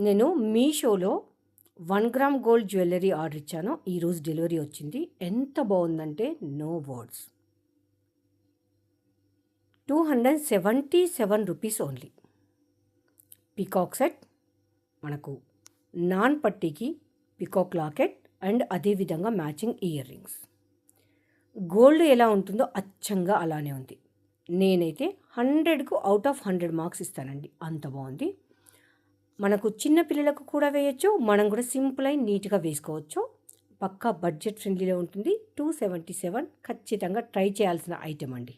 నేను మీషోలో 1 gram gold jewellery order ఇచ్చాను. ఈరోజు డెలివరీ వచ్చింది. ఎంత బాగుందంటే no words. 277 rupees only. Peacock set, మనకు నాన్ పట్టీకి పికాక్ లాకెట్ అండ్ అదేవిధంగా మ్యాచింగ్ ఇయర్ రింగ్స్. గోల్డ్ ఎలా ఉంటుందో అచ్చంగా అలానే ఉంది. నేనైతే 100కు అవుట్ ఆఫ్ 100 మార్క్స్ ఇస్తానండి. అంత బాగుంది. మనకు చిన్న పిల్లలకు కూడా వేయచ్చు, మనం కూడా సింపుల్ అయి నీట్గా వేసుకోవచ్చు. పక్కా బడ్జెట్ ఫ్రెండ్లీలో ఉంటుంది. 277 ఖచ్చితంగా ట్రై చేయాల్సిన ఐటెం అండి.